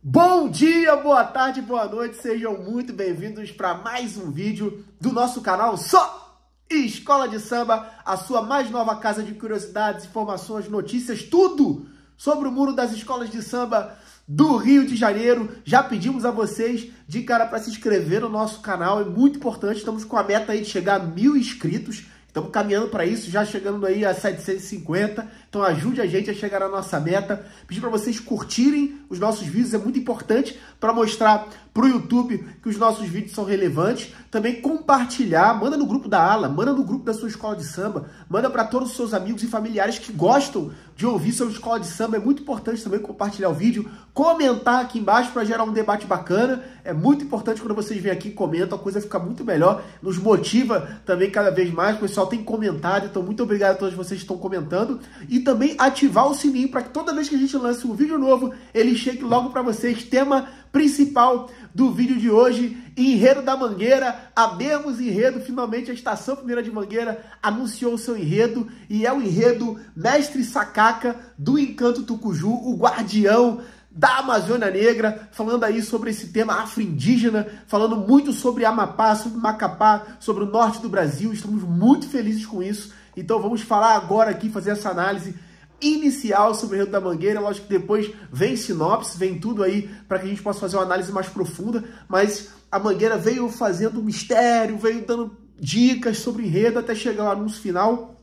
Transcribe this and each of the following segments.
Bom dia, boa tarde, boa noite, sejam muito bem-vindos para mais um vídeo do nosso canal Só Escola de Samba, a sua mais nova casa de curiosidades, informações, notícias, tudo sobre o mundo das escolas de samba do Rio de Janeiro. Já pedimos a vocês de cara para se inscrever no nosso canal, é muito importante, estamos com a meta aí de chegar a 1000 inscritos. Estamos caminhando para isso, já chegando aí a 750, então ajude a gente a chegar à nossa meta. Pedir para vocês curtirem os nossos vídeos, é muito importante para mostrar para o YouTube que os nossos vídeos são relevantes. Também compartilhar, manda no grupo da ala, manda no grupo da sua escola de samba, manda para todos os seus amigos e familiares que gostam de ouvir sobre escola de samba. É muito importante também compartilhar o vídeo, comentar aqui embaixo para gerar um debate bacana. É muito importante quando vocês vêm aqui e comentam, a coisa fica muito melhor, nos motiva também cada vez mais. O pessoal tem comentado, então muito obrigado a todos vocês que estão comentando. E também ativar o sininho para que toda vez que a gente lance um vídeo novo, ele chegue logo para vocês. Tema principal do vídeo de hoje, Enredo da Mangueira. Abemos enredo, finalmente a Estação Primeira de Mangueira anunciou o seu enredo, e é o enredo Mestre Sacaca, do Encanto Tucuju, o guardião da Amazônia Negra, falando aí sobre esse tema afro-indígena, falando muito sobre Amapá, sobre Macapá, sobre o norte do Brasil. Estamos muito felizes com isso, então vamos falar agora aqui, fazer essa análise inicial sobre o Enredo da Mangueira. Lógico que depois vem sinopse, vem tudo aí para que a gente possa fazer uma análise mais profunda, mas a Mangueira veio fazendo mistério, veio dando dicas sobre o enredo até chegar ao anúncio final.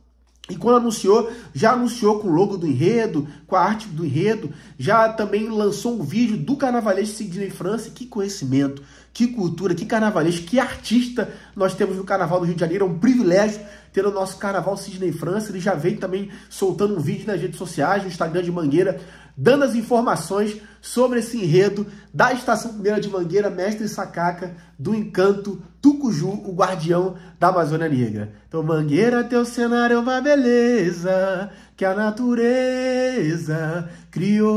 E quando anunciou, já anunciou com o logo do enredo, com a arte do enredo, já também lançou um vídeo do carnavalesco Sidney França. Que conhecimento, que cultura, que carnavalesco, que artista nós temos no Carnaval do Rio de Janeiro. É um privilégio ter o nosso Carnaval Sidney França. Ele já vem também soltando um vídeo nas redes sociais, no Instagram de Mangueira, dando as informações sobre esse enredo da Estação Primeira de Mangueira, Mestre Sacaca, do Encanto Tucuju, o guardião da Amazônia Negra. Então, Mangueira, teu cenário é uma beleza que a natureza criou.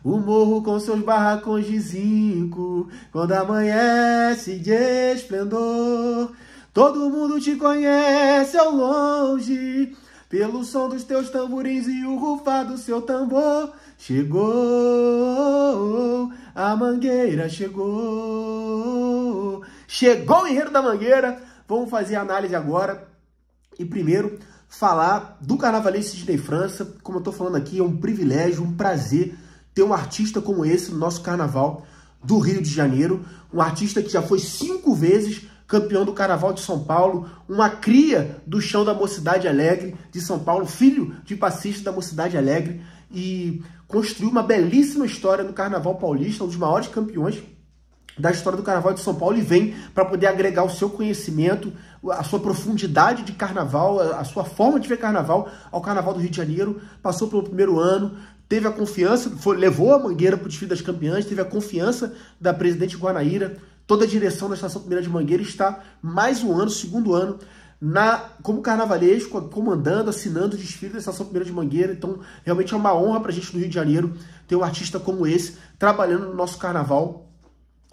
O morro com seus barracões de zinco, quando amanhece de esplendor. Todo mundo te conhece ao longe, pelo som dos teus tamborins e o rufar do seu tambor. Chegou, a Mangueira chegou. Chegou o Enredo da Mangueira. Vamos fazer a análise agora. E primeiro, falar do carnavalesco Sidney França. Como eu estou falando aqui, é um privilégio, um prazer ter um artista como esse no nosso Carnaval do Rio de Janeiro. Um artista que já foi 5 vezes campeão do Carnaval de São Paulo, uma cria do chão da Mocidade Alegre de São Paulo, filho de passista da Mocidade Alegre, e construiu uma belíssima história no Carnaval Paulista, um dos maiores campeões da história do Carnaval de São Paulo, e vem para poder agregar o seu conhecimento, a sua profundidade de Carnaval, a sua forma de ver Carnaval ao Carnaval do Rio de Janeiro. Passou pelo primeiro ano, teve a confiança, levou a Mangueira para o desfile das campeãs, teve a confiança da presidente Guanaíra. Toda a direção da Estação Primeira de Mangueira está mais um ano, segundo ano, como carnavalesco, comandando, assinando o desfile da Estação Primeira de Mangueira. Então, realmente é uma honra para a gente do Rio de Janeiro ter um artista como esse trabalhando no nosso carnaval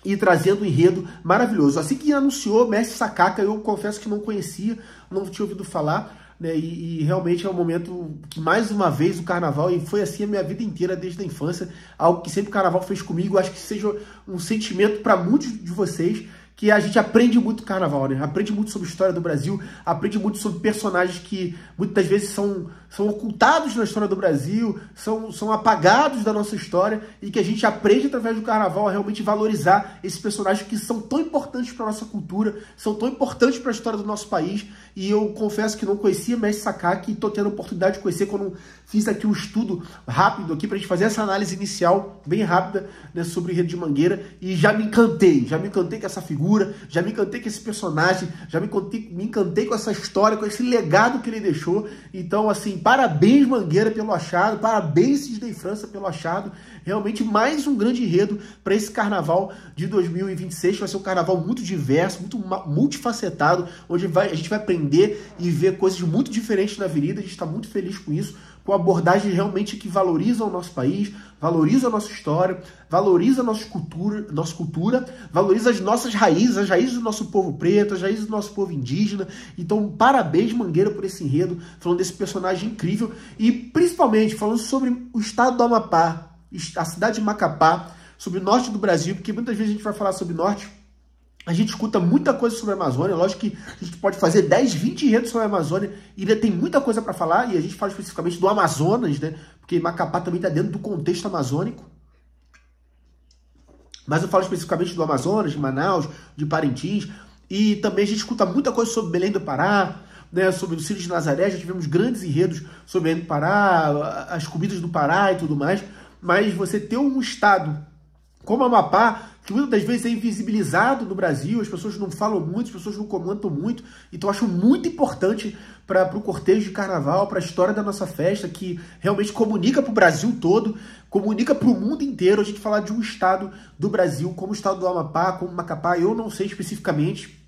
e trazendo um enredo maravilhoso. Assim que anunciou Mestre Sacaca, eu confesso que não conhecia, não tinha ouvido falar, né? E realmente é um momento que, mais uma vez, o carnaval, e foi assim a minha vida inteira, desde a infância, algo que sempre o carnaval fez comigo. Acho que seja um sentimento para muitos de vocês, que a gente aprende muito com o carnaval, né? Aprende muito sobre a história do Brasil, aprende muito sobre personagens que muitas vezes são ocultados na história do Brasil, são apagados da nossa história, e que a gente aprende através do carnaval a realmente valorizar esses personagens que são tão importantes para a nossa cultura, são tão importantes para a história do nosso país. E eu confesso que não conhecia Mestre Sacaca, e estou tendo a oportunidade de conhecer quando fiz aqui um estudo rápido aqui para a gente fazer essa análise inicial, bem rápida, né, sobre o Enredo de Mangueira, e já me encantei com essa figura, já me encantei com esse personagem, já me encantei com essa história, com esse legado que ele deixou. Então, assim, parabéns Mangueira pelo achado, parabéns Sidney França pelo achado. Realmente mais um grande enredo para esse carnaval de 2026, vai ser um carnaval muito diverso, muito multifacetado, onde a gente vai aprender e ver coisas muito diferentes na avenida. A gente está muito feliz com isso, com abordagens realmente que valorizam o nosso país, valorizam a nossa história, valoriza a nossa cultura, valoriza as nossas raízes, as raízes do nosso povo preto, as raízes do nosso povo indígena. Então, parabéns Mangueira por esse enredo, falando desse personagem incrível, e principalmente falando sobre o estado do Amapá, a cidade de Macapá, sobre o norte do Brasil, porque muitas vezes a gente vai falar sobre norte, a gente escuta muita coisa sobre a Amazônia. Lógico que a gente pode fazer 10, 20 enredos sobre a Amazônia e ainda tem muita coisa para falar, e a gente fala especificamente do Amazonas, né? Porque Macapá também está dentro do contexto amazônico. Mas eu falo especificamente do Amazonas, de Manaus, de Parintins, e também a gente escuta muita coisa sobre Belém do Pará, né, sobre o Círio de Nazaré. Já tivemos grandes enredos sobre Belém do Pará, as comidas do Pará e tudo mais, mas você ter um estado como Amapá, que muitas das vezes é invisibilizado no Brasil, as pessoas não falam muito, as pessoas não comentam muito, então eu acho muito importante para o cortejo de carnaval, para a história da nossa festa, que realmente comunica para o Brasil todo, comunica para o mundo inteiro, a gente falar de um estado do Brasil, como o estado do Amapá, como Macapá. Eu não sei especificamente.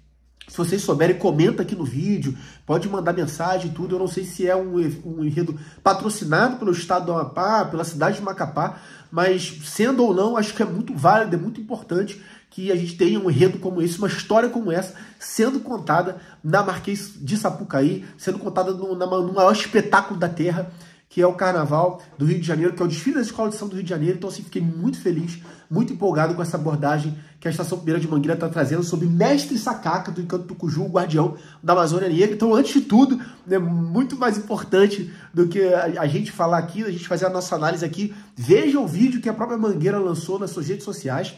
Se vocês souberem, comenta aqui no vídeo, pode mandar mensagem e tudo. Eu não sei se é um enredo patrocinado pelo estado do Amapá, pela cidade de Macapá, mas sendo ou não, acho que é muito válido, é muito importante que a gente tenha um enredo como esse, uma história como essa, sendo contada na Marquês de Sapucaí, sendo contada no maior espetáculo da Terra, que é o Carnaval do Rio de Janeiro, que é o desfile da Escola de Samba do Rio de Janeiro. Então, assim, fiquei muito feliz, muito empolgado com essa abordagem que a Estação Primeira de Mangueira está trazendo sobre Mestre Sacaca, do Encanto Tucuju, o guardião da Amazônia Negra. Então, antes de tudo, né, muito mais importante do que a gente falar aqui, a gente fazer a nossa análise aqui, veja o vídeo que a própria Mangueira lançou nas suas redes sociais,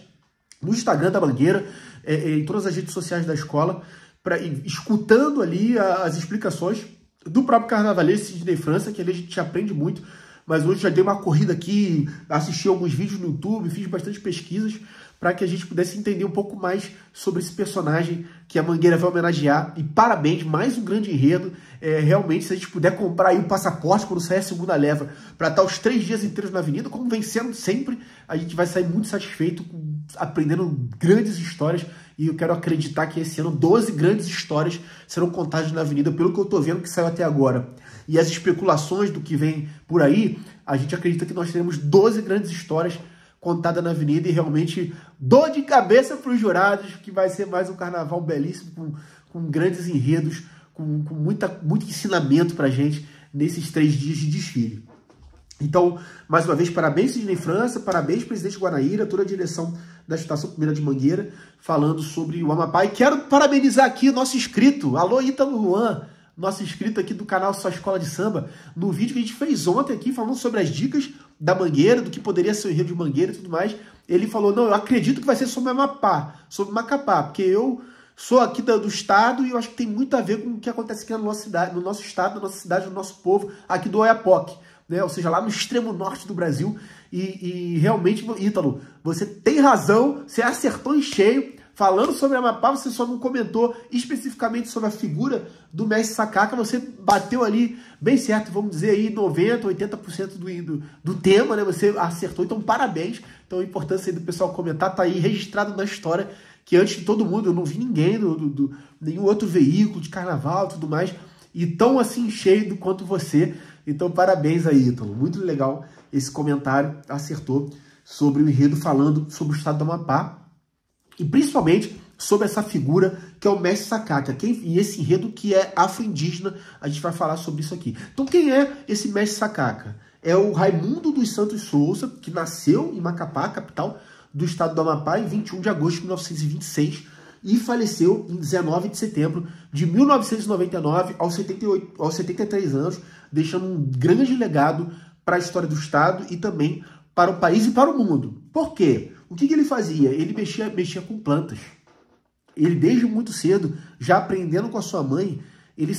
no Instagram da Mangueira, em todas as redes sociais da escola, escutando ali as explicações do próprio carnavalesco Sidney França, que ali a gente aprende muito, mas hoje já dei uma corrida aqui, assisti alguns vídeos no YouTube, fiz bastante pesquisas para que a gente pudesse entender um pouco mais sobre esse personagem que a Mangueira vai homenagear. E parabéns, mais um grande enredo. Realmente, se a gente puder comprar aí um passaporte quando sair a segunda leva para estar os 3 dias inteiros na avenida, como vem sendo sempre, a gente vai sair muito satisfeito, aprendendo grandes histórias. E eu quero acreditar que esse ano 12 grandes histórias serão contadas na avenida, pelo que eu estou vendo que saiu até agora. E as especulações do que vem por aí, a gente acredita que nós teremos 12 grandes histórias contadas na avenida, e realmente dor de cabeça para os jurados, que vai ser mais um carnaval belíssimo, com grandes enredos, com muito ensinamento para a gente nesses 3 dias de desfile. Então, mais uma vez, parabéns Sidney França, parabéns presidente Guanaíra, toda a direção da Estação Primeira de Mangueira, falando sobre o Amapá. E quero parabenizar aqui o nosso inscrito, alô Ítalo Luan, nosso inscrito aqui do canal Sua Escola de Samba, no vídeo que a gente fez ontem aqui, falando sobre as dicas da Mangueira, do que poderia ser o enredo de Mangueira e tudo mais. Ele falou, não, eu acredito que vai ser sobre Amapá, sobre Macapá, porque eu sou aqui do estado e eu acho que tem muito a ver com o que acontece aqui na nossa cidade, no nosso estado, na nossa cidade, no nosso povo, aqui do Oiapoque, né? Ou seja, lá no extremo norte do Brasil. E realmente, Ítalo, você tem razão, você acertou em cheio. Falando sobre Amapá, você só não comentou especificamente sobre a figura do Mestre Sacaca. Você bateu ali bem certo, vamos dizer aí 90%, 80% do tema, né? Você acertou, então parabéns. Então a importância aí do pessoal comentar tá aí registrado na história, que antes de todo mundo, eu não vi ninguém, nenhum outro veículo de carnaval e tudo mais, e tão assim cheio do quanto você. Então parabéns aí, Ítalo. Muito legal esse comentário, acertou sobre o enredo falando sobre o estado do Amapá. E principalmente sobre essa figura que é o Mestre Sacaca, e esse enredo que é afro-indígena, a gente vai falar sobre isso aqui. Então quem é esse Mestre Sacaca? É o Raimundo dos Santos Souza, que nasceu em Macapá, capital do estado do Amapá, em 21 de agosto de 1926, e faleceu em 19 de setembro de 1999, aos 73 anos, deixando um grande legado para a história do estado e também para o país e para o mundo. Por quê? O que ele fazia? Ele mexia com plantas. Ele, desde muito cedo, já aprendendo com a sua mãe, ele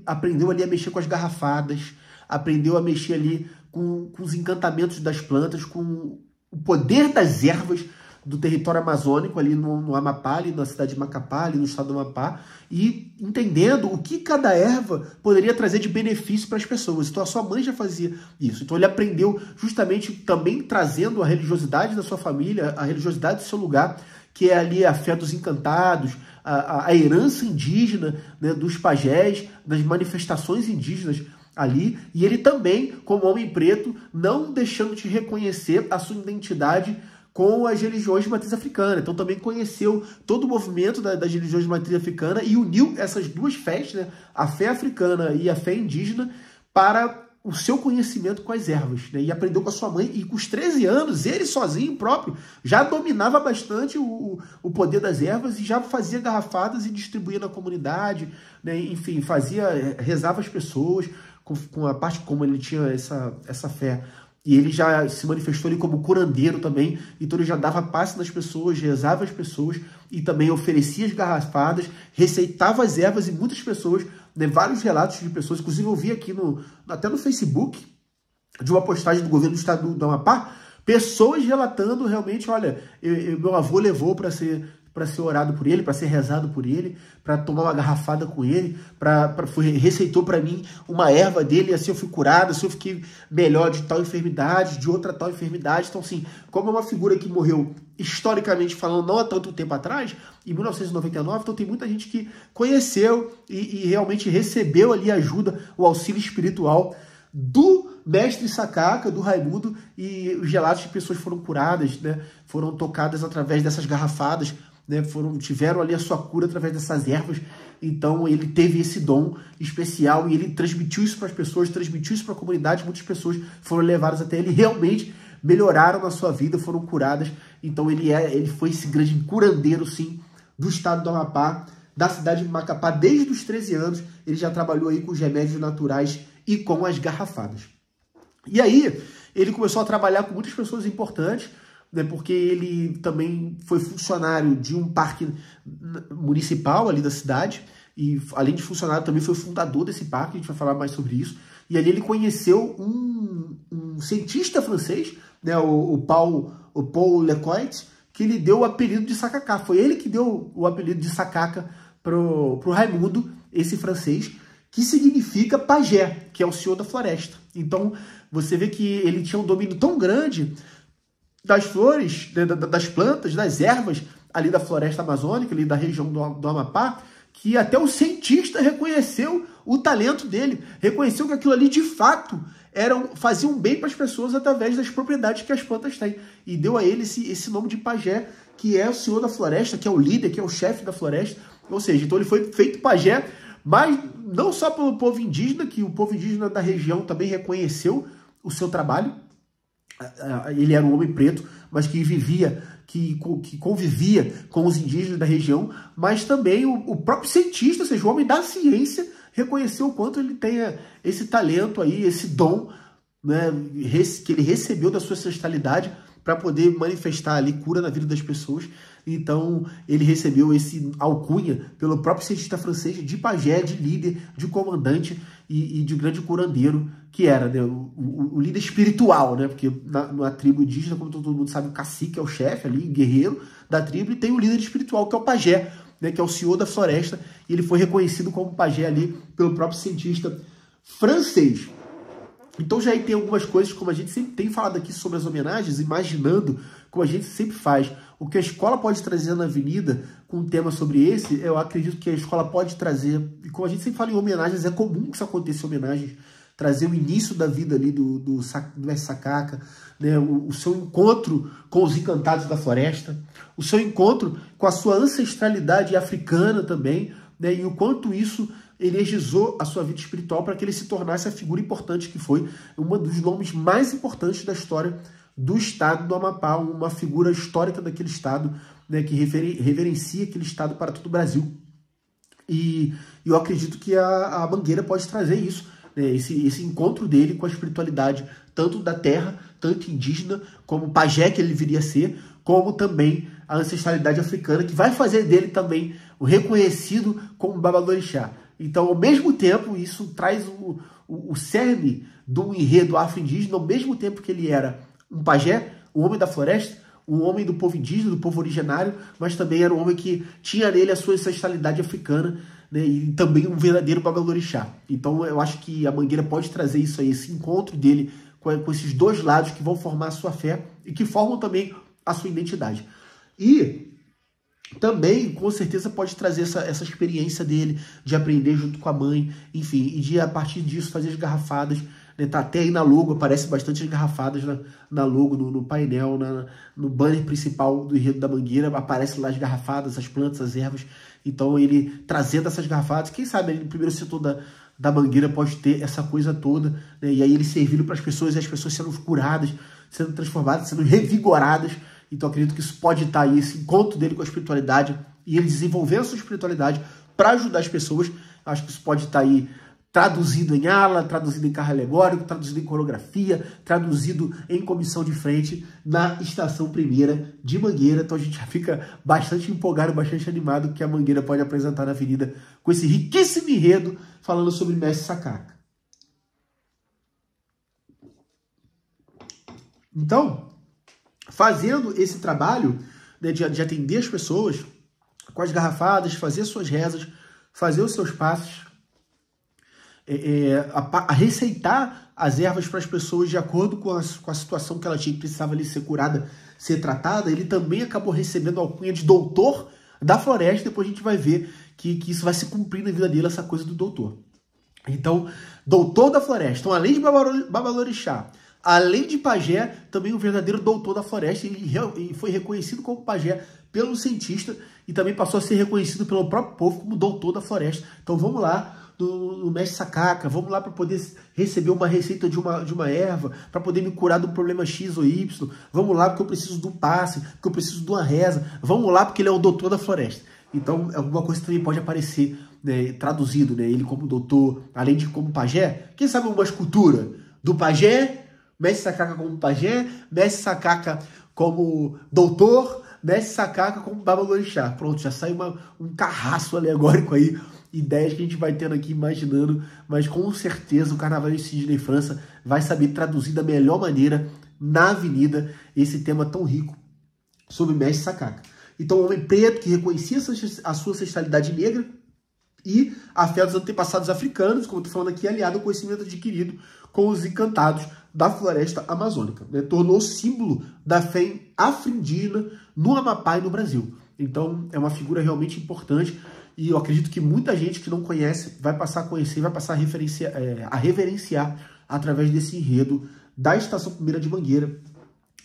aprendeu ali a mexer com as garrafadas, aprendeu a mexer ali com os encantamentos das plantas, com o poder das ervas do território amazônico, ali no Amapá, ali na cidade de Macapá, ali no estado do Amapá, e entendendo o que cada erva poderia trazer de benefício para as pessoas. Então a sua mãe já fazia isso. Então ele aprendeu justamente também trazendo a religiosidade da sua família, a religiosidade do seu lugar, que é ali a fé dos encantados, a herança indígena, né, dos pajés, das manifestações indígenas ali. E ele também, como homem preto, não deixando de reconhecer a sua identidade com as religiões de matriz africana. Então também conheceu todo o movimento das religiões de matriz africana e uniu essas duas fés, né, a fé africana e a fé indígena, para o seu conhecimento com as ervas, né? E aprendeu com a sua mãe, e com os 13 anos, ele sozinho próprio, já dominava bastante o poder das ervas e já fazia garrafadas e distribuía na comunidade, né? Enfim, rezava as pessoas com a parte como ele tinha essa fé. E ele já se manifestou ali como curandeiro também, então ele já dava passe nas pessoas, rezava as pessoas e também oferecia as garrafadas, receitava as ervas, e muitas pessoas, né, vários relatos de pessoas, inclusive eu vi aqui até no Facebook, de uma postagem do governo do estado do Amapá, pessoas relatando realmente, olha, meu avô levou para ser orado por ele, para ser rezado por ele, para tomar uma garrafada com ele, receitou para mim uma erva dele, e assim eu fui curado, assim eu fiquei melhor de tal enfermidade, de outra tal enfermidade. Então, assim, como é uma figura que morreu, historicamente falando, não há tanto tempo atrás, em 1999, então tem muita gente que conheceu e realmente recebeu ali ajuda, o auxílio espiritual do mestre Sakaka, do Raimundo, e os relatos de pessoas foram curadas, né, foram tocadas através dessas garrafadas, né, tiveram ali a sua cura através dessas ervas. Então ele teve esse dom especial e ele transmitiu isso para as pessoas, transmitiu isso para a comunidade. Muitas pessoas foram levadas até ele, realmente melhoraram na sua vida, foram curadas. Então ele foi esse grande curandeiro, sim, do estado do Amapá, da cidade de Macapá. Desde os 13 anos ele já trabalhou aí com os remédios naturais e com as garrafadas. E aí ele começou a trabalhar com muitas pessoas importantes, né, porque ele também foi funcionário de um parque municipal ali da cidade, e além de funcionário também foi fundador desse parque, a gente vai falar mais sobre isso. E ali ele conheceu um cientista francês, né, o Paul Lecointe, que lhe deu o apelido de Sakaka. Foi ele que deu o apelido de Sakaka pro Raimundo, esse francês, que significa pajé, que é o senhor da floresta. Então você vê que ele tinha um domínio tão grande das flores, das plantas, das ervas ali da floresta amazônica, ali da região do Amapá, que até o cientista reconheceu o talento dele, reconheceu que aquilo ali de fato faziam bem para as pessoas através das propriedades que as plantas têm, e deu a ele esse nome de pajé, que é o senhor da floresta, que é o líder, que é o chefe da floresta. Ou seja, então ele foi feito pajé, mas não só pelo povo indígena, que o povo indígena da região também reconheceu o seu trabalho. Ele era um homem preto, mas que convivia com os indígenas da região, mas também o próprio cientista, ou seja, o homem da ciência, reconheceu o quanto ele tem esse talento aí, esse dom, né, que ele recebeu da sua ancestralidade para poder manifestar ali cura na vida das pessoas. Então ele recebeu esse alcunha pelo próprio cientista francês de pajé, de líder, de comandante e de grande curandeiro, que era, né, o líder espiritual, né, porque na tribo indígena, como todo mundo sabe, o cacique é o chefe ali, guerreiro da tribo, e tem o líder espiritual, que é o pajé, né, que é o senhor da floresta, e ele foi reconhecido como pajé ali pelo próprio cientista francês. Então já aí tem algumas coisas, como a gente sempre tem falado aqui sobre as homenagens, imaginando, como a gente sempre faz, o que a escola pode trazer na avenida com um tema sobre esse. Eu acredito que a escola pode trazer, e como a gente sempre fala em homenagens, é comum que isso aconteça em homenagens, trazer o início da vida ali do mestre Sakaka, né, o seu encontro com os encantados da floresta, o seu encontro com a sua ancestralidade africana também, né, e o quanto isso energizou a sua vida espiritual para que ele se tornasse a figura importante que foi, um dos nomes mais importantes da história do estado do Amapá, uma figura histórica daquele estado, né, que reverencia aquele estado para todo o Brasil. E eu acredito que a Mangueira pode trazer isso, né, esse encontro dele com a espiritualidade, tanto da terra, tanto indígena, como pajé que ele viria a ser, como também a ancestralidade africana, que vai fazer dele também o reconhecido como Babalorixá. Então, ao mesmo tempo, isso traz o cerne do enredo afro-indígena, ao mesmo tempo que ele era um pajé, um homem da floresta, um homem do povo indígena, do povo originário, mas também era um homem que tinha nele a sua ancestralidade africana, né, e também um verdadeiro Babalorixá. Então, eu acho que a Mangueira pode trazer isso aí, esse encontro dele com esses dois lados que vão formar a sua fé e que formam também a sua identidade. E também, com certeza, pode trazer essa experiência dele de aprender junto com a mãe, enfim, e de, a partir disso, fazer as garrafadas, né? Tá até aí na logo, aparece bastante as garrafadas na logo, no painel, no banner principal do enredo da Mangueira, aparece lá as garrafadas, as plantas, as ervas. Então, ele trazendo essas garrafadas, quem sabe, ele no primeiro setor da Mangueira pode ter essa coisa toda, né? E aí eles serviram para as pessoas e as pessoas sendo curadas, sendo transformadas, sendo revigoradas. Então acredito que isso pode estar aí, esse encontro dele com a espiritualidade e ele desenvolvendo a sua espiritualidade para ajudar as pessoas. Acho que isso pode estar aí traduzido em ala, traduzido em carro alegórico, traduzido em coreografia, traduzido em comissão de frente na Estação Primeira de Mangueira. Então a gente já fica bastante empolgado, bastante animado que a Mangueira pode apresentar na Avenida com esse riquíssimo enredo falando sobre Mestre Sacaca. Então, fazendo esse trabalho, né, de atender as pessoas com as garrafadas, fazer suas rezas, fazer os seus passos, a receitar as ervas para as pessoas de acordo com a situação que ela tinha, que precisava ali ser curada, ser tratada. Ele também acabou recebendo a alcunha de doutor da floresta. Depois a gente vai ver que isso vai se cumprir na vida dele, essa coisa do doutor. Então, doutor da floresta. Então, além de Babalorixá, além de pajé, também o verdadeiro doutor da floresta. Ele foi reconhecido como pajé pelo cientista e também passou a ser reconhecido pelo próprio povo como doutor da floresta. Então, vamos lá no Mestre Sacaca, vamos lá para poder receber uma receita de uma erva, para poder me curar do problema X ou Y, vamos lá porque eu preciso de um passe, porque eu preciso de uma reza, vamos lá porque ele é o doutor da floresta. Então, alguma coisa também pode aparecer, né, traduzido, né, ele como doutor, além de como pajé. Quem sabe uma escultura do pajé, Mestre Sacaca como pajé, Mestre Sacaca como doutor, Mestre Sacaca como Babalorixá. Pronto, já sai um carrasco alegórico aí, ideias que a gente vai tendo aqui, imaginando, mas com certeza o Carnaval de Sidney França vai saber traduzir da melhor maneira na Avenida esse tema tão rico sobre Mestre Sacaca. Então, o homem preto que reconhecia a sua ancestralidade negra e a fé dos antepassados africanos, como eu estou falando aqui, aliado ao conhecimento adquirido com os encantados da floresta amazônica, né? Tornou símbolo da fé afro-indígena no Amapá e no Brasil. Então, é uma figura realmente importante e eu acredito que muita gente que não conhece vai passar a conhecer, vai passar a reverenciar através desse enredo da Estação Primeira de Mangueira.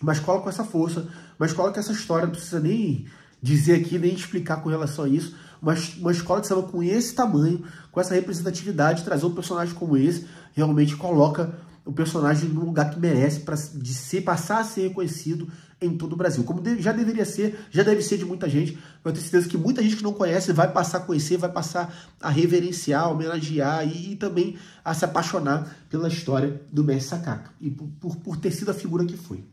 Uma escola com essa força, uma escola que essa história não precisa nem dizer aqui, nem explicar com relação a isso, uma escola de samba com esse tamanho, com essa representatividade, trazer um personagem como esse, realmente coloca o personagem no lugar que merece passar a ser reconhecido em todo o Brasil. Como já deveria ser, já deve ser de muita gente. Eu tenho certeza que muita gente que não conhece vai passar a conhecer, vai passar a reverenciar, homenagear e também a se apaixonar pela história do Mestre Sacaca e por ter sido a figura que foi.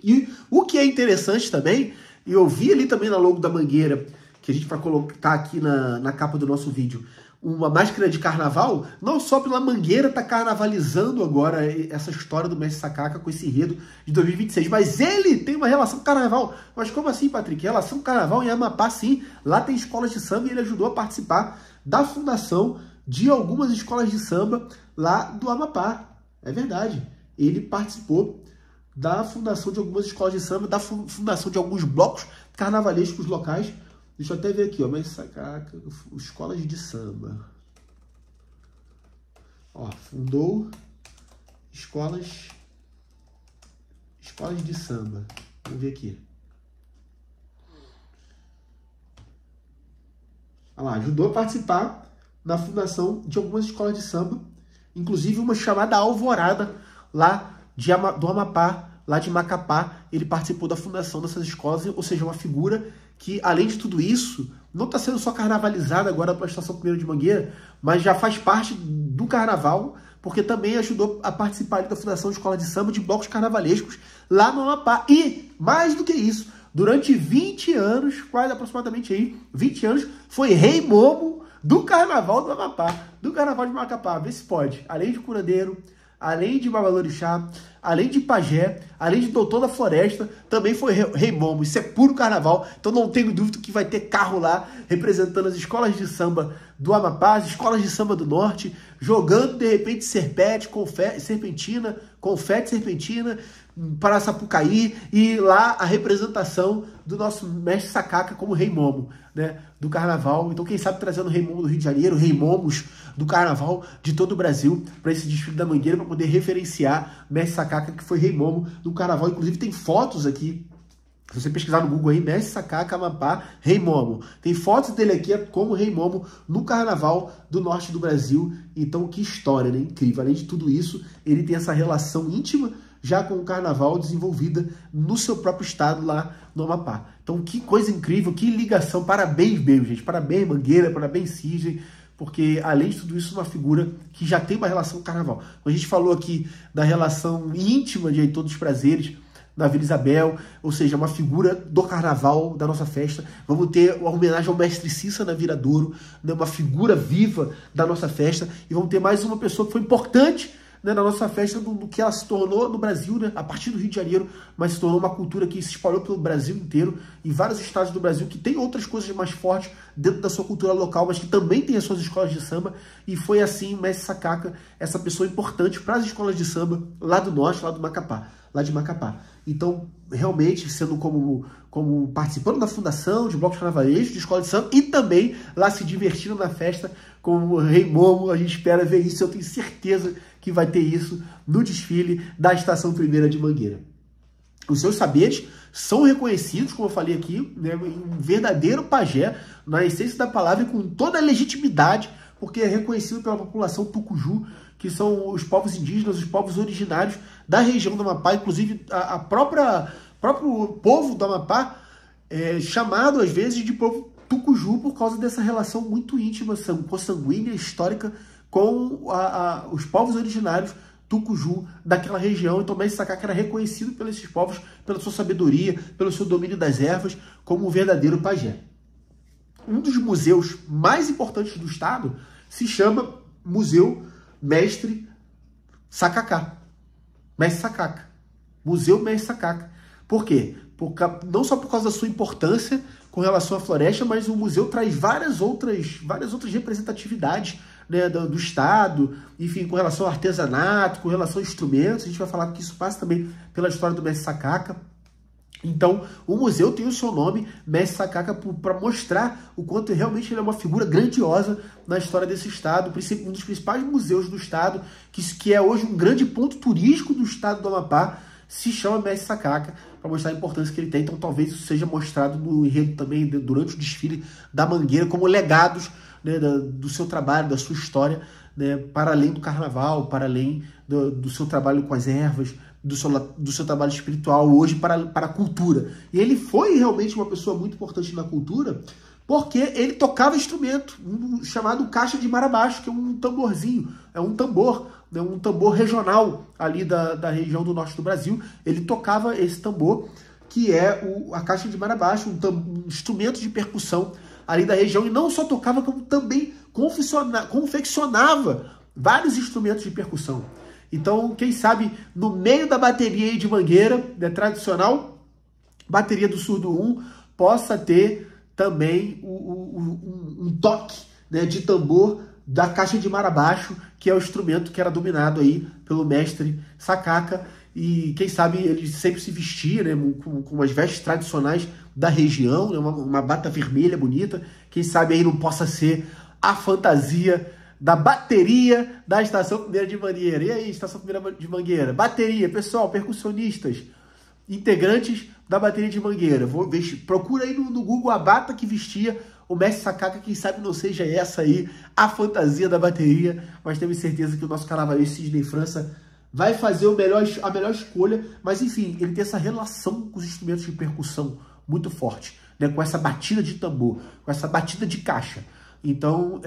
E o que é interessante também, e eu vi ali também na logo da Mangueira, que a gente vai colocar aqui na capa do nosso vídeo, uma máscara de carnaval, não só pela Mangueira tá carnavalizando agora essa história do Mestre Sacaca com esse enredo de 2026, mas ele tem uma relação com carnaval. Mas como assim, Patrick? Relação com carnaval em Amapá, sim. Lá tem escolas de samba e ele ajudou a participar da fundação de algumas escolas de samba lá do Amapá. É verdade. Ele participou da fundação de algumas escolas de samba, da fundação de alguns blocos carnavalescos locais. Deixa eu até ver aqui, ó, Mestre Sacaca, escolas de samba. Ó, fundou escolas de samba. Vamos ver aqui. Olha lá, ajudou a participar na fundação de algumas escolas de samba, inclusive uma chamada Alvorada, lá do Amapá, lá de Macapá. Ele participou da fundação dessas escolas, ou seja, uma figura que, além de tudo isso, não está sendo só carnavalizada agora para a Estação Primeira de Mangueira, mas já faz parte do carnaval, porque também ajudou a participar da fundação de escola de samba, de blocos carnavalescos lá no Amapá. E, mais do que isso, durante 20 anos, quase aproximadamente aí, 20 anos, foi rei momo do carnaval do Amapá, do carnaval de Macapá. Vê se pode. Além de curandeiro, além de Babalorixá, além de pajé, além de doutor da floresta, também foi rei momo. Isso é puro carnaval, então não tenho dúvida que vai ter carro lá representando as escolas de samba do Amapá, as escolas de samba do norte, jogando de repente serpentina, confete serpentina para Sapucaí, e lá a representação do nosso Mestre Sacaca como rei momo, né, do carnaval. Então quem sabe trazendo o rei momo do Rio de Janeiro, rei momos do carnaval de todo o Brasil para esse desfile da Mangueira, para poder referenciar Mestre Sacaca, que foi rei momo do carnaval. Inclusive tem fotos aqui Se você pesquisar no Google aí, Mestre Sacaka, Amapá, Rei Momo. Tem fotos dele aqui como Rei Momo no Carnaval do Norte do Brasil. Então, que história, né? Incrível. Além de tudo isso, ele tem essa relação íntima já com o Carnaval desenvolvida no seu próprio estado lá no Amapá. Então, que coisa incrível, que ligação. Parabéns mesmo, gente. Parabéns, Mangueira, parabéns, Sidney. Porque, além de tudo isso, uma figura que já tem uma relação com o Carnaval. A gente falou aqui da relação íntima de Heitor dos Prazeres, da Vila Isabel, ou seja, uma figura do Carnaval, da nossa festa. Vamos ter uma homenagem ao Mestre Cissa na Viradouro, né, uma figura viva da nossa festa. E vamos ter mais uma pessoa que foi importante, né, na nossa festa, do que ela se tornou no Brasil, né, a partir do Rio de Janeiro, mas se tornou uma cultura que se espalhou pelo Brasil inteiro, em vários estados do Brasil, que tem outras coisas mais fortes dentro da sua cultura local, mas que também tem as suas escolas de samba. E foi assim o Mestre Sacaka, essa pessoa importante para as escolas de samba lá do Norte, lá do Macapá, lá de Macapá. Então, realmente, sendo como participando da fundação de blocos carnavalescos, de escola de samba, e também lá se divertindo na festa com o Rei Momo. A gente espera ver isso, eu tenho certeza que vai ter isso no desfile da Estação Primeira de Mangueira. Os seus saberes são reconhecidos, como eu falei aqui, né, um verdadeiro pajé, na essência da palavra, e com toda a legitimidade, porque é reconhecido pela população tucuju, que são os povos indígenas, os povos originários da região do Amapá. Inclusive, próprio povo do Amapá é chamado, às vezes, de povo tucuju por causa dessa relação muito íntima, consanguínea, histórica, com os povos originários tucuju daquela região. Então, Mestre Sacaka era reconhecido pelos esses povos, pela sua sabedoria, pelo seu domínio das ervas, como um verdadeiro pajé. Um dos museus mais importantes do estado se chama Museu Mestre Sacaka. Mestre Sacaka. Museu Mestre Sacaka. Por quê? Não só por causa da sua importância com relação à floresta, mas o museu traz várias outras representatividades, né, do estado, enfim, com relação ao artesanato, com relação a instrumentos. A gente vai falar que isso passa também pela história do Mestre Sacaka. Então, o museu tem o seu nome, Mestre Sacaka, para mostrar o quanto realmente ele é uma figura grandiosa na história desse estado, um dos principais museus do estado, que é hoje um grande ponto turístico do estado do Amapá, se chama Mestre Sacaka, para mostrar a importância que ele tem. Então, talvez isso seja mostrado no enredo também, durante o desfile da Mangueira, como legados, né, do seu trabalho, da sua história, né, para além do carnaval, para além do seu trabalho com as ervas, do seu trabalho espiritual hoje para a cultura. E ele foi realmente uma pessoa muito importante na cultura, porque ele tocava instrumento, chamado caixa de marabaixo, que é um tamborzinho, é um tambor, né, um tambor regional ali da região do norte do Brasil. Ele tocava esse tambor, que é a caixa de marabaixo, um instrumento de percussão ali da região, e não só tocava, como também confeccionava vários instrumentos de percussão. Então, quem sabe, no meio da bateria aí de Mangueira, né, tradicional, bateria do Surdo 1, possa ter também um toque, né, de tambor da caixa de marabaixo, que é o instrumento que era dominado aí pelo Mestre Sacaka. E quem sabe ele sempre se vestia, né, com umas vestes tradicionais da região, né, uma bata vermelha bonita. Quem sabe aí não possa ser a fantasia da bateria da Estação Primeira de Mangueira. E aí, Estação Primeira de Mangueira? Bateria, pessoal, percussionistas, integrantes da bateria de Mangueira. Procura aí no Google a bata que vestia o Mestre Sacaka. Quem sabe não seja essa aí a fantasia da bateria, mas tenho certeza que o nosso carnavalesco Sidney França vai fazer a melhor escolha. Mas enfim, ele tem essa relação com os instrumentos de percussão muito forte, né? Com essa batida de tambor, com essa batida de caixa. Então,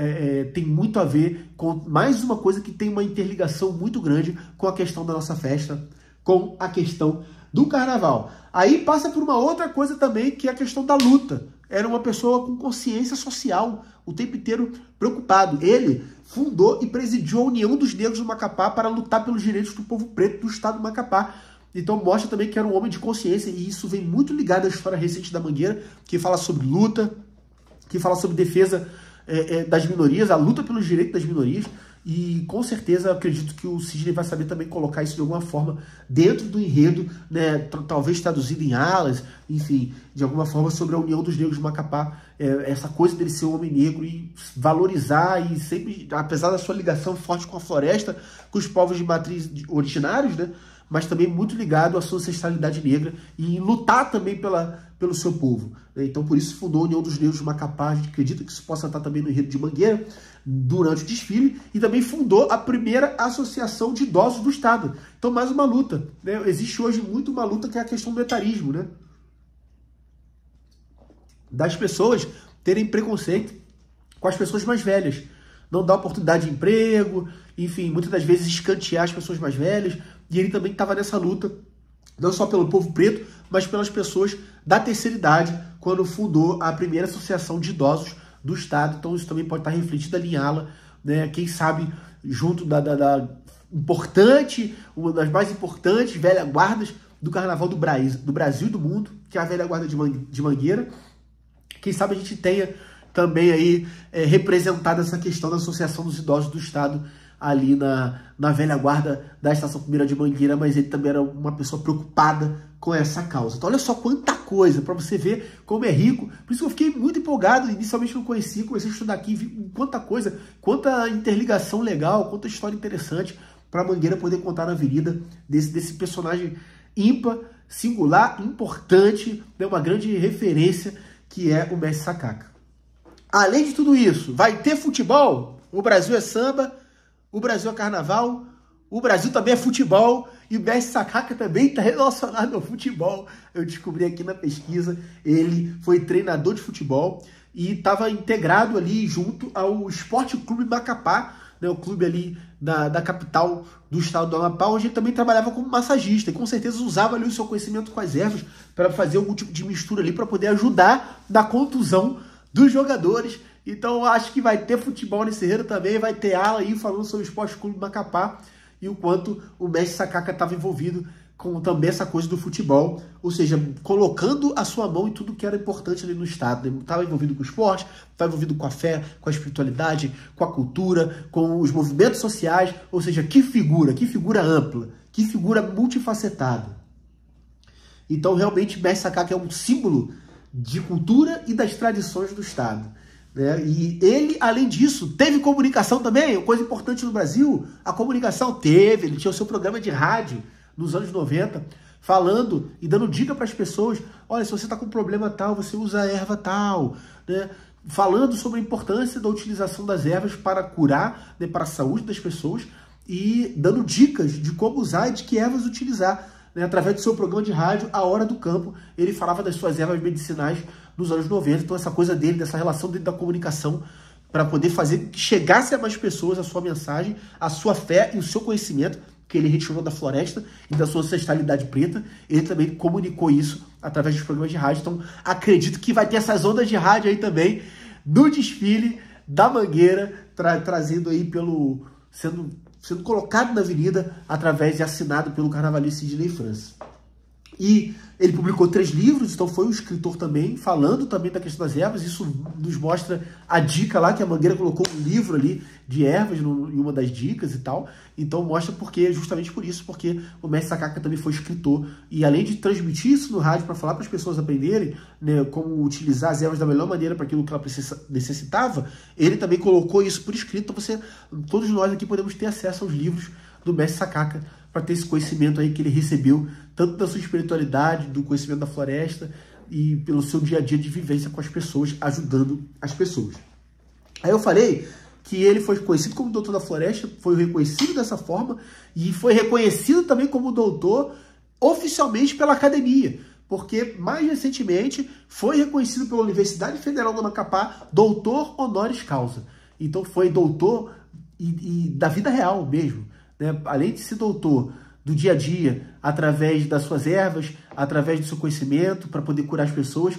tem muito a ver com mais uma coisa que tem uma interligação muito grande com a questão da nossa festa, com a questão do carnaval. Aí passa por uma outra coisa também, que é a questão da luta. Era uma pessoa com consciência social, o tempo inteiro preocupado. Ele fundou e presidiu a União dos Negros do Macapá para lutar pelos direitos do povo preto do estado do Macapá. Então mostra também que era um homem de consciência, e isso vem muito ligado à história recente da Mangueira, que fala sobre luta, que fala sobre defesa das minorias, a luta pelos direitos das minorias. E com certeza eu acredito que o Sidney vai saber também colocar isso de alguma forma dentro do enredo, né, talvez traduzido em alas, enfim, de alguma forma, sobre a União dos Negros do Macapá, essa coisa dele ser um homem negro e valorizar, e sempre, apesar da sua ligação forte com a floresta, com os povos de matriz originários, né, mas também muito ligado à sua ancestralidade negra e em lutar também pelo seu povo. Então, por isso, fundou a União dos Negros de Macapá. A gente acredita que isso possa estar também no enredo de Mangueira, durante o desfile, e também fundou a primeira associação de idosos do Estado. Então, mais uma luta, né? Existe hoje muito uma luta que é a questão do etarismo, né? Das pessoas terem preconceito com as pessoas mais velhas. Não dar oportunidade de emprego, enfim, muitas das vezes escantear as pessoas mais velhas. E ele também estava nessa luta, não só pelo povo preto, mas pelas pessoas da terceira idade, quando fundou a primeira associação de idosos do Estado. Então isso também pode estar refletido ali em Ala, né? Quem sabe junto da importante, uma das mais importantes velha guardas do Carnaval do Brasil e do mundo, que é a velha guarda de Mangueira. Quem sabe a gente tenha também aí representado essa questão da Associação dos Idosos do Estado ali na velha guarda da Estação 1ª de Mangueira, mas ele também era uma pessoa preocupada com essa causa. Então olha só quanta coisa, para você ver como é rico. Por isso que eu fiquei muito empolgado, inicialmente não conhecia, comecei a estudar aqui, vi quanta coisa, quanta interligação legal, quanta história interessante para Mangueira poder contar na avenida desse personagem ímpar, singular, importante, né, uma grande referência que é o Mestre Sacaca. Além de tudo isso, vai ter futebol? O Brasil é samba, o Brasil é carnaval, o Brasil também é futebol e o Mestre Sacaca também está relacionado ao futebol. Eu descobri aqui na pesquisa, ele foi treinador de futebol e estava integrado ali junto ao Esporte Clube Macapá, né, o clube ali da capital do estado do Amapá, onde ele também trabalhava como massagista e com certeza usava ali o seu conhecimento com as ervas para fazer algum tipo de mistura ali para poder ajudar na contusão dos jogadores. Então acho que vai ter futebol nesse enredo também, vai ter ala aí falando sobre o Esporte Clube Macapá e o quanto o Mestre Sacaca estava envolvido com também essa coisa do futebol, ou seja, colocando a sua mão em tudo que era importante ali no estado. Ele estava envolvido com o esporte, estava envolvido com a fé, com a espiritualidade, com a cultura, com os movimentos sociais, ou seja, que figura ampla, que figura multifacetada. Então realmente Mestre Sacaca é um símbolo de cultura e das tradições do estado, né? E ele, além disso, teve comunicação também, coisa importante no Brasil. A comunicação teve, ele tinha o seu programa de rádio nos anos 90, falando e dando dica para as pessoas: olha, se você está com um problema tal, você usa a erva tal, né? Falando sobre a importância da utilização das ervas para curar, né, para a saúde das pessoas, e dando dicas de como usar e de que ervas utilizar, né? Através do seu programa de rádio, A Hora do Campo, ele falava das suas ervas medicinais nos anos 90, então essa coisa dele, dessa relação dele da comunicação, para poder fazer que chegasse a mais pessoas a sua mensagem, a sua fé e o seu conhecimento, que ele retirou da floresta e da sua ancestralidade preta. Ele também comunicou isso através dos programas de rádio. Então, acredito que vai ter essas ondas de rádio aí também no desfile da Mangueira, trazendo aí sendo colocado na avenida através e assinado pelo carnavalesco Sidney França. E ele publicou 3 livros, então foi um escritor também, falando também da questão das ervas. Isso nos mostra a dica lá, que a Mangueira colocou um livro ali de ervas em uma das dicas e tal. Então mostra porque, justamente por isso, porque o Mestre Sacaca também foi escritor. E além de transmitir isso no rádio para falar para as pessoas aprenderem, né, como utilizar as ervas da melhor maneira para aquilo que ela necessitava, ele também colocou isso por escrito. Então todos nós aqui podemos ter acesso aos livros do Mestre Sacaca, para ter esse conhecimento aí que ele recebeu, tanto da sua espiritualidade, do conhecimento da floresta e pelo seu dia a dia de vivência com as pessoas, ajudando as pessoas. Aí eu falei que ele foi conhecido como doutor da floresta, foi reconhecido dessa forma e foi reconhecido também como doutor oficialmente pela academia, porque mais recentemente foi reconhecido pela Universidade Federal do Macapá doutor honoris causa. Então foi doutor e da vida real mesmo, né? Além de ser doutor do dia a dia, através das suas ervas, através do seu conhecimento, para poder curar as pessoas,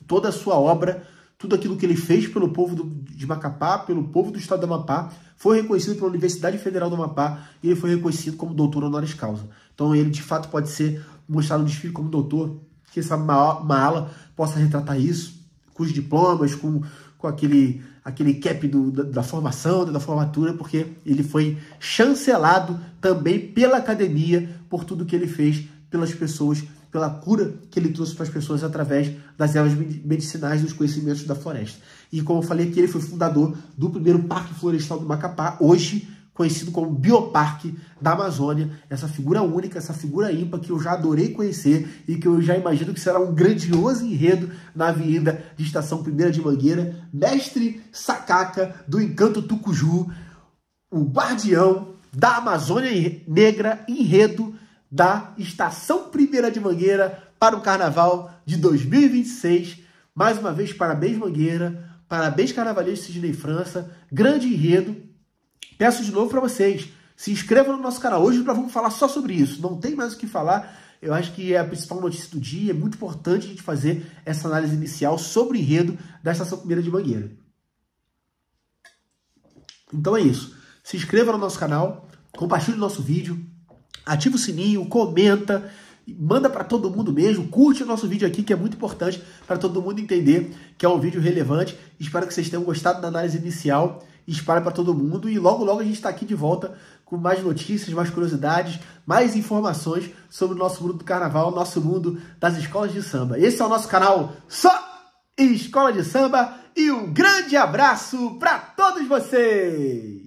toda a sua obra, tudo aquilo que ele fez pelo povo de Macapá, pelo povo do estado do Amapá, foi reconhecido pela Universidade Federal do Amapá e ele foi reconhecido como doutor honoris causa. Então ele, de fato, pode ser mostrado no desfile como doutor, que essa uma ala possa retratar isso, com os diplomas, com aquele cap da formação, da formatura, porque ele foi chancelado também pela academia por tudo que ele fez pelas pessoas, pela cura que ele trouxe para as pessoas através das ervas medicinais e dos conhecimentos da floresta. E como eu falei aqui, ele foi fundador do primeiro Parque Florestal do Macapá, hoje conhecido como Bioparque da Amazônia, essa figura única, essa figura ímpar que eu já adorei conhecer e que eu já imagino que será um grandioso enredo na Avenida de Estação 1ª de Mangueira, Mestre Sacaca do Encanto Tucuju, o guardião da Amazônia Negra, enredo da Estação 1ª de Mangueira para o Carnaval de 2026. Mais uma vez, parabéns Mangueira, parabéns Carnavalesco Sidney França, grande enredo. Peço de novo para vocês, se inscrevam no nosso canal hoje para vamos falar só sobre isso. Não tem mais o que falar, eu acho que é a principal notícia do dia, é muito importante a gente fazer essa análise inicial sobre o enredo da Estação 1ª de Mangueira. Então é isso, se inscreva no nosso canal, compartilhe o nosso vídeo, ativa o sininho, comenta, manda para todo mundo mesmo, curte o nosso vídeo aqui que é muito importante para todo mundo entender que é um vídeo relevante. Espero que vocês tenham gostado da análise inicial, espalhe para todo mundo e logo logo a gente está aqui de volta com mais notícias, mais curiosidades, mais informações sobre o nosso mundo do carnaval, nosso mundo das escolas de samba. Esse é o nosso canal Só Escola de Samba e um grande abraço para todos vocês!